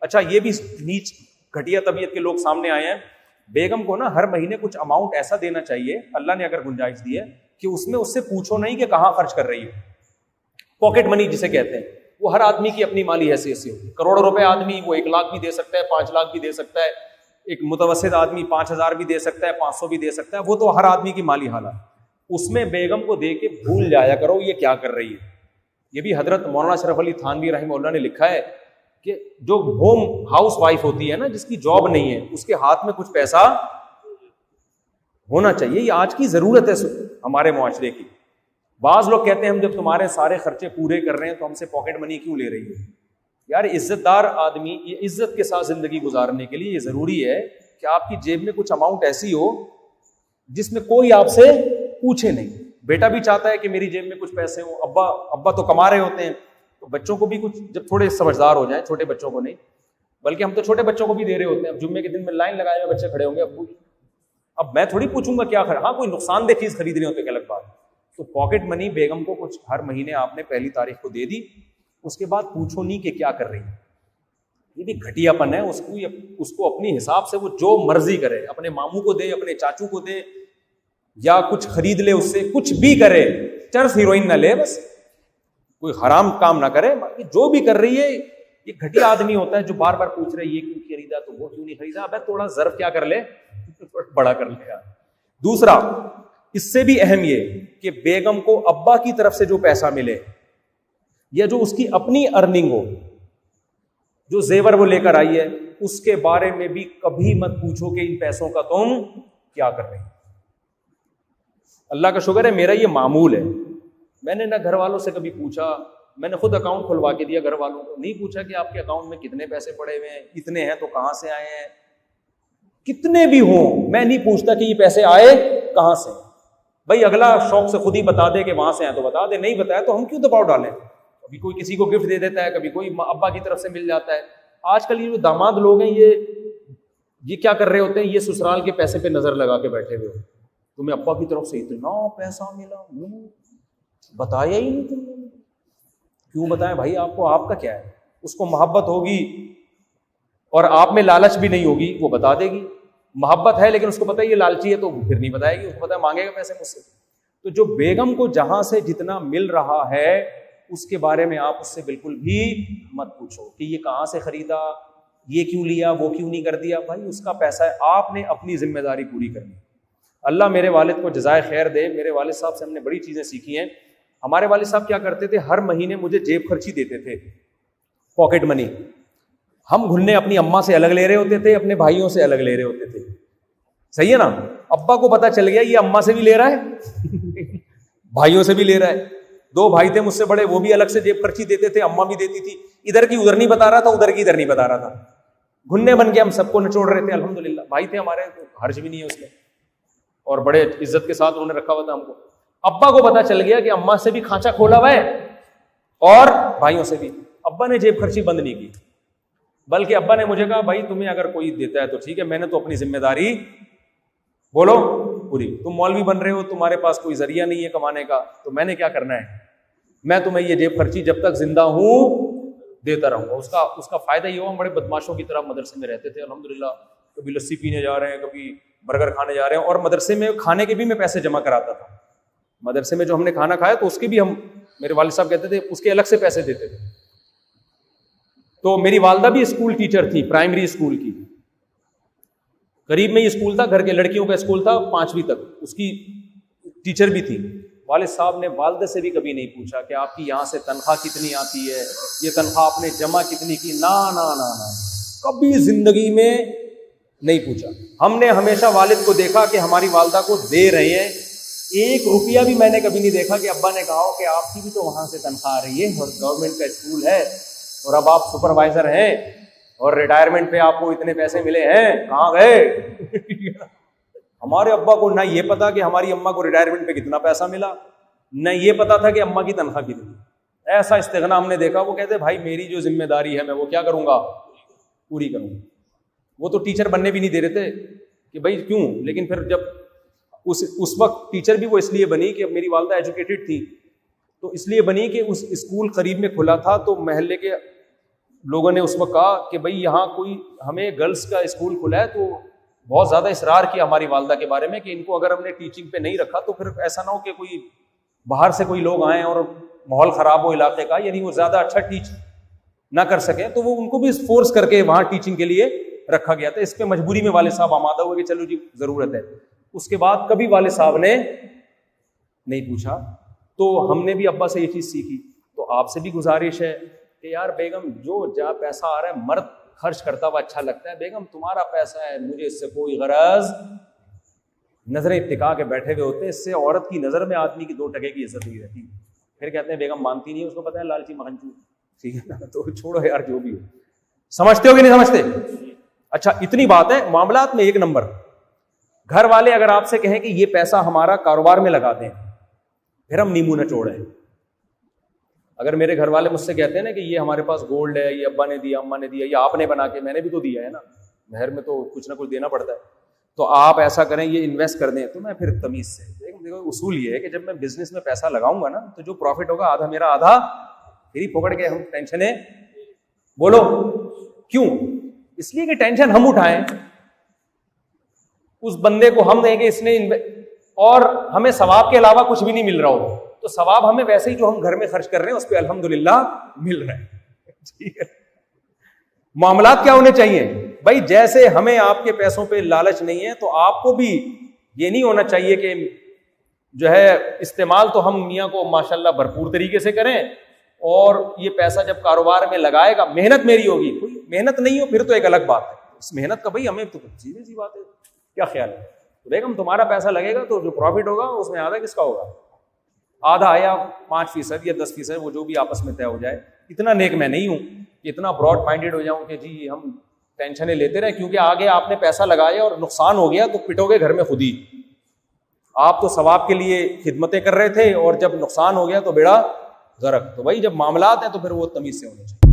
अच्छा ये भी नीच घटिया तबीयत के लोग सामने आए हैं, बेगम को ना हर महीने कुछ अमाउंट ऐसा देना चाहिए, अल्लाह ने अगर गुंजाइश दी है, कि उसमें उससे पूछो नहीं कि कहां खर्च कर रही है। पॉकेट मनी जिसे कहते हैं, वो हर आदमी की अपनी माली हैसियत से होती है। करोड़ों रुपए आदमी वो 1 लाख भी दे सकता है, 5 लाख भी दे सकता है, एक मुतवस्सित आदमी 5,000 भी दे सकता है, 500 भी दे सकता है, वो तो हर आदमी की माली हालत। उसमें बेगम को दे के भूल जाया करो ये क्या कर रही है। ये भी हजरत मौलाना शरफ अली थानवी रहमतुल्लाह ने लिखा है कि जो होम हाउस वाइफ होती है ना, जिसकी जॉब नहीं है, उसके हाथ में कुछ पैसा होना चाहिए। ये आज की जरूरत है हमारे मुआशरे की। बाज लोग कहते हैं हम जब तुम्हारे सारे खर्चे पूरे कर रहे हैं तो हमसे पॉकेट मनी क्यों ले रही है। यार इज्जतदार आदमी ये इज्जत के साथ जिंदगी गुजारने के लिए ये जरूरी है कि आपकी जेब में कुछ अमाउंट ऐसी हो जिसमें कोई आपसे पूछे नहीं। बेटा भी चाहता है कि मेरी जेब में कुछ पैसे हो, अब्बा तो कमा रहे होते हैं, तो बच्चों को भी कुछ जब थोड़े समझदार हो जाएं, छोटे बच्चों को नहीं बल्कि हम तो छोटे बच्चों को भी दे रहे होते हैं। अब जुम्मे के दिन में लाइन लगाए हुए बच्चे खड़े होंगे, अब मैं थोड़ी पूछूंगा क्या खरीद, हाँ कोई नुकसानदेह चीज खरीद रही होती है अलग बात। तो पॉकेट मनी बेगम को कुछ हर महीने आपने पहली तारीख को दे दी, उसके बाद पूछो नहीं कि क्या कर रही है। ये भी घटियापन है। उसको अपनी हिसाब से वो जो मर्जी करे, अपने मामू को दे, अपने चाचू को दे, या कुछ खरीद ले उससे, कुछ भी करे, चरस हीरोइन ना ले, बस कोई हराम काम ना करे, जो भी कर रही है। ये घटिया आदमी होता है जो बार बार पूछ रहे ये क्यों खरीदा, तो वो क्यों नहीं खरीदा। अबे थोड़ा जर्फ क्या कर ले, बड़ा कर ले यार। दूसरा, इससे भी अहम ये कि बेगम को अब्बा की तरफ से जो पैसा मिले या जो उसकी अपनी अर्निंग हो, जो जेवर वो लेकर आई है, उसके बारे में भी कभी मत पूछो कि इन पैसों का तुम क्या कर रहे हो। अल्लाह का शुक्र है मेरा ये मामूल है। मैंने ना घर वालों से कभी पूछा, मैंने खुद अकाउंट खुलवा के दिया घर वालों को, नहीं पूछा कि आपके अकाउंट में कितने पैसे पड़े हुए हैं, इतने हैं तो कहां से आए हैं, कितने भी हों मैं नहीं पूछता कि ये पैसे आए कहां से। भाई अगला शौक से खुद ही बता दे कि वहां से आए तो बता दे, नहीं बताया तो हम क्यों दबाव डालें। कभी कोई किसी को गिफ्ट दे देता है, कभी कोई अब्बा की तरफ से मिल जाता है। आजकल ये जो दामाद लोग हैं ये क्या कर रहे होते हैं, ये ससुराल के पैसे पे नजर लगा के बैठे हुए हो। तुम्हें अब्बा की तरफ से इतना पैसा मिला, बताया ही नहीं तुमने। क्यों बताएं भाई आपको, आपका क्या है। उसको मोहब्बत होगी और आप में लालच भी नहीं होगी, वो बता देगी। मोहब्बत है लेकिन उसको पता है ये लालची है तो फिर नहीं बताएगी, उसको पता है मांगेगा पैसे मुझसे। तो जो बेगम को जहां से जितना मिल रहा है उसके बारे में आप उससे बिल्कुल भी मत पूछो कि ये कहां से खरीदा, ये क्यों लिया, वो क्यों नहीं कर दिया। भाई उसका पैसा है, आपने अपनी जिम्मेदारी पूरी करनी। अल्लाह मेरे वालिद को जज़ाए खैर दे। मेरे वालिद साहब से हमने बड़ी चीजें सीखी हैं। हमारे वालिद साहब क्या करते थे, हर महीने मुझे जेब खर्ची देते थे, पॉकेट मनी। हम घुन्ने अपनी अम्मा से अलग ले रहे होते थे, अपने भाइयों से अलग ले रहे होते थे। सही है ना। अब्बा को पता चल गया ये अम्मा से भी ले रहा है भाइयों से भी ले रहा है। 2 भाई थे मुझसे बड़े, वो भी अलग से जेब खर्ची देते थे, अम्मा भी देती थी। इधर की उधर नहीं बता रहा था, उधर की इधर नहीं बता रहा था। घुन्ने बन के हम सबको निचोड़ रहे थे। अल्हम्दुलिल्लाह भाई थे हमारे, तो हर्ज भी नहीं है उसमें, और बड़े इज्जत के साथ उन्होंने रखा हुआ था हमको। अब्बा को पता चल गया कि अम्मा से भी खांचा खोला हुआ है और भाइयों से भी। अब्बा ने जेब खर्ची बंद नहीं की, बल्कि अब्बा ने मुझे कहा भाई तुम्हें अगर कोई देता है तो ठीक है, मैंने तो अपनी जिम्मेदारी बोलो पूरी। तुम मौलवी बन रहे हो, तुम्हारे पास कोई जरिया नहीं है कमाने का, तो मैंने क्या करना है, मैं तुम्हें ये जेब खर्ची जब तक जिंदा हूं देता रहूंगा। उसका फायदा ये हुआ, हम बड़े बदमाशों की तरह मदरसे में रहते थे अल्हम्दुलिल्लाह। कभी लस्सी पीने जा रहे हैं, कभी बर्गर खाने जा रहे हैं, और मदरसे में खाने के भी मैं पैसे जमा कराता था। मदरसे में जो हमने खाना खाया तो उसके भी हम, मेरे वालिद साहब कहते थे उसके अलग से पैसे देते थे। तो मेरी वालदा भी स्कूल टीचर थी, प्राइमरी स्कूल की। करीब में ये स्कूल था, घर के लड़कियों का स्कूल था, 5वीं तक उसकी टीचर भी थी। वालिद साहब ने वालदे से भी कभी नहीं पूछा कि आपकी यहाँ से तनख्वाह कितनी आती है, ये तनख्वाह आपने जमा कितनी की, ना ना ना ना, कभी जिंदगी में नहीं पूछा। हमने हमेशा वालिद को देखा कि हमारी वालदा को दे रहे हैं, 1 रुपया भी मैंने कभी नहीं देखा कि अब्बा ने कहा हो कि आपकी भी तो वहां से तनख्वाह आ रही है और गवर्नमेंट का स्कूल है और अब आप सुपरवाइजर हैं और रिटायरमेंट पे आपको इतने पैसे मिले हैं, कहाँ गए हमारे अब्बा को ना ये पता कि हमारी अम्मा को रिटायरमेंट पे कितना पैसा मिला, न ये पता था कि अम्मा की तनख्वाह कितनी। ऐसा इस्तिग़ना हमने देखा। वो कहते भाई मेरी जो जिम्मेदारी है मैं वो क्या करूंगा, पूरी करूंगा। वो तो टीचर बनने भी नहीं दे रहे थे कि भाई क्यों, लेकिन फिर जब उस वक्त टीचर भी वो इसलिए बनी कि मेरी वालदा एजुकेटेड थी, तो इसलिए बनी कि उस स्कूल करीब में खुला था, तो महल्ले के लोगों ने उस वक्त कहा कि भाई यहाँ कोई हमें गर्ल्स का स्कूल खुला है, तो बहुत ज़्यादा इसरार किया हमारी वालदा के बारे में कि इनको अगर हमने टीचिंग पे नहीं रखा तो फिर ऐसा ना हो कि कोई बाहर से कोई लोग आए और माहौल ख़राब हो इलाके का, यानी वो ज़्यादा अच्छा टीच ना कर सके, तो वो उनको भी फोर्स करके वहाँ टीचिंग के लिए रखा गया था। इस पर मजबूरी में वाले साहब आमादा हुए कि चलो जी ज़रूरत है। उसके बाद कभी वाले साहब ने नहीं पूछा। तो हमने भी अब्बा से ये चीज़ सीखी। तो आपसे भी गुजारिश है कि यार बेगम, जो जहाँ पैसा आ रहा है मर्द खर्च करता हुआ अच्छा लगता है, बेगम तुम्हारा पैसा है, मुझे इससे कोई गरज। नजरें इत्तिका के बैठे हुए होते हैं, इससे औरत की नजर में आदमी की 2 टके की इज्जत नहीं रहती। फिर कहते हैं बेगम मानती नहीं है, उसको पता है लालची महंचू, ठीक है ना। तो छोड़ो यार, जो भी हो। समझते हो कि नहीं समझते? अच्छा, इतनी बात है। मामलात में 1 नंबर। घर वाले अगर आपसे कहें कि ये पैसा हमारा कारोबार में लगा दें, फिर हम नींबू न चोड़े। अगर मेरे घर वाले मुझसे कहते हैं ना कि ये हमारे पास गोल्ड है, ये अब्बा ने दिया, अम्मा ने दिया, ये आपने बना के, मैंने भी तो दिया है ना, महर में तो कुछ ना कुछ देना पड़ता है, तो आप ऐसा करें, ये इन्वेस्ट कर दें, तो मैं फिर तमीज से देखो, उसूल ये है कि जब मैं बिजनेस में पैसा लगाऊंगा ना, तो जो प्रॉफिट होगा आधा मेरा, आधा फिर ही पकड़ के हम टेंशने। बोलो क्यों? इसलिए कि टेंशन हम उठाएं, उस बंदे को हम देंगे इसने और हमें सवाब के अलावा कुछ भी नहीं मिल रहा हो, तो सवाब हमें वैसे ही जो हम घर में खर्च कर रहे हैं उस पर अल्हम्दुलिल्लाह मिल रहा है। ठीक है। मामलात क्या होने चाहिए भाई? जैसे हमें आपके पैसों पे लालच नहीं है, तो आपको भी ये नहीं होना चाहिए कि जो है इस्तेमाल तो हम मियाँ को माशाल्लाह भरपूर तरीके से करें, और ये पैसा जब कारोबार में लगाएगा, मेहनत मेरी होगी, कोई मेहनत नहीं हो फिर तो एक अलग बात है। इस मेहनत का भाई हमें तो सीधी सी बात है, क्या ख्याल है? तो बेगम तुम्हारा पैसा लगेगा तो जो प्रॉफिट होगा उसमें आधा किसका होगा? आधा आया 5% या 10%, वो जो भी आपस में तय हो जाए। इतना नेक मैं नहीं हूं कि इतना ब्रॉड माइंडेड हो जाऊं कि जी हम टेंशनें लेते रहे, क्योंकि आगे आपने पैसा लगाया और नुकसान हो गया तो पिटोगे घर में खुद ही। आप तो सवाब के लिए खिदमतें कर रहे थे और जब नुकसान हो गया तो बेड़ा गर्क। तो भाई जब मामलात हैं तो फिर वो तमीज से होने चाहिए।